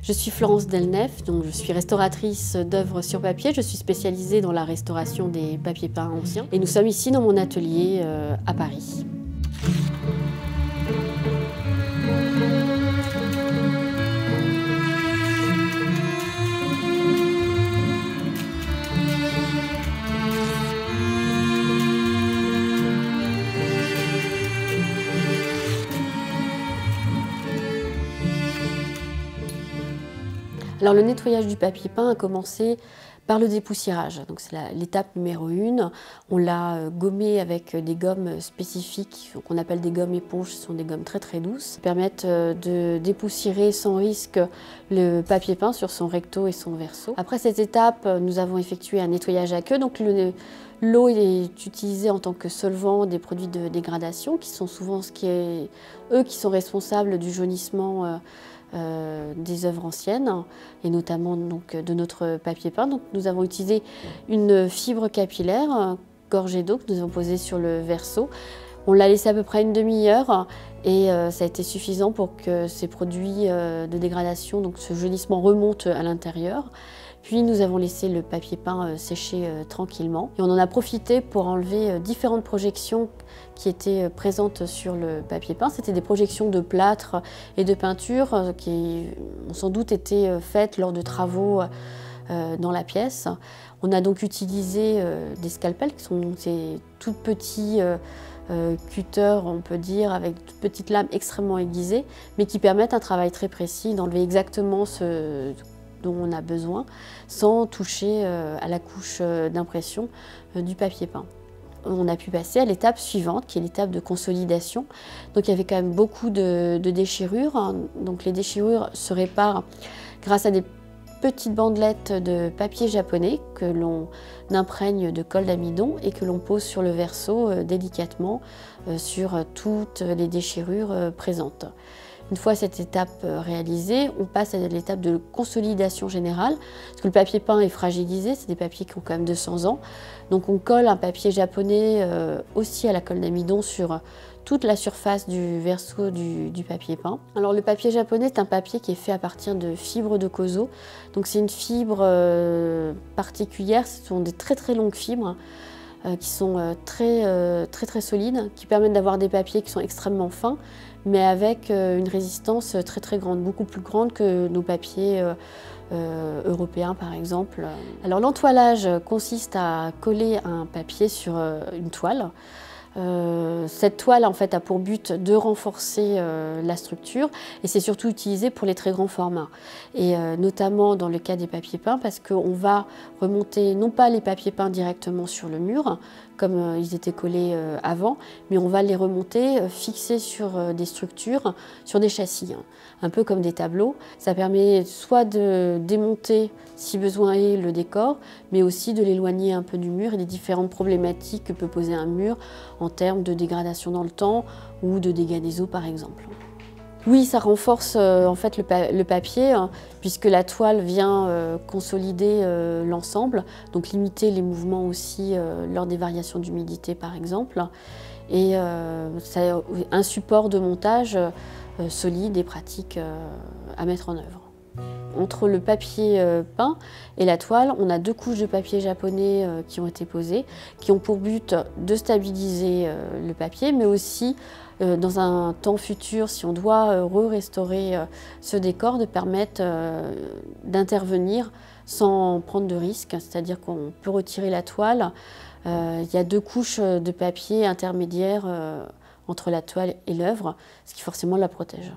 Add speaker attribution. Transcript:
Speaker 1: Je suis Florence Delnef, donc je suis restauratrice d'œuvres sur papier. Je suis spécialisée dans la restauration des papiers peints anciens. Et nous sommes ici dans mon atelier à Paris. Alors le nettoyage du papier peint a commencé par le dépoussiérage. Donc c'est l'étape numéro 1. On l'a gommé avec des gommes spécifiques qu'on appelle des gommes éponges. Ce sont des gommes très très douces qui permettent de dépoussiérer sans risque le papier peint sur son recto et son verso. Après cette étape, nous avons effectué un nettoyage à queue. Donc l'eau est utilisée en tant que solvant des produits de dégradation qui sont souvent eux qui sont responsables du jaunissement des œuvres anciennes et notamment donc, de notre papier peint. Donc, nous avons utilisé une fibre capillaire gorgée d'eau que nous avons posée sur le verso. On l'a laissé à peu près une demi-heure et ça a été suffisant pour que ces produits de dégradation, donc ce jaunissement, remonte à l'intérieur. Puis nous avons laissé le papier peint sécher tranquillement et on en a profité pour enlever différentes projections qui étaient présentes sur le papier peint. C'était des projections de plâtre et de peinture qui ont sans doute été faites lors de travaux dans la pièce. On a donc utilisé des scalpels qui sont ces tout petits cutters, on peut dire, avec de petites lames extrêmement aiguisées, mais qui permettent un travail très précis d'enlever exactement ce dont on a besoin, sans toucher à la couche d'impression du papier peint. On a pu passer à l'étape suivante, qui est l'étape de consolidation. Donc il y avait quand même beaucoup de déchirures. Donc les déchirures se réparent grâce à des petites bandelettes de papier japonais que l'on imprègne de colle d'amidon et que l'on pose sur le verso délicatement sur toutes les déchirures présentes. Une fois cette étape réalisée, on passe à l'étape de consolidation générale, parce que le papier peint est fragilisé, c'est des papiers qui ont quand même 200 ans. Donc on colle un papier japonais aussi à la colle d'amidon sur toute la surface du verso du papier peint. Alors le papier japonais est un papier qui est fait à partir de fibres de kozo. Donc c'est une fibre particulière, ce sont des très très longues fibres qui sont très solides, qui permettent d'avoir des papiers qui sont extrêmement fins, mais avec une résistance très très grande, beaucoup plus grande que nos papiers européens par exemple. Alors l'entoilage consiste à coller un papier sur une toile. Cette toile en fait a pour but de renforcer la structure et c'est surtout utilisé pour les très grands formats et notamment dans le cas des papiers peints parce qu'on va remonter non pas les papiers peints directement sur le mur comme ils étaient collés avant, mais on va les remonter fixés sur des structures, sur des châssis, un peu comme des tableaux. Ça permet soit de démonter si besoin est le décor, mais aussi de l'éloigner un peu du mur et des différentes problématiques que peut poser un mur en termes de dégradation dans le temps ou de dégâts des eaux par exemple. Oui, ça renforce en fait le papier puisque la toile vient consolider l'ensemble, donc limiter les mouvements aussi lors des variations d'humidité par exemple. Et c'est un support de montage solide et pratique à mettre en œuvre. Entre le papier peint et la toile, on a 2 couches de papier japonais qui ont été posées, qui ont pour but de stabiliser le papier, mais aussi dans un temps futur, si on doit restaurer ce décor, de permettre d'intervenir sans prendre de risques, c'est-à-dire qu'on peut retirer la toile. Il y a 2 couches de papier intermédiaires entre la toile et l'œuvre, ce qui forcément la protège.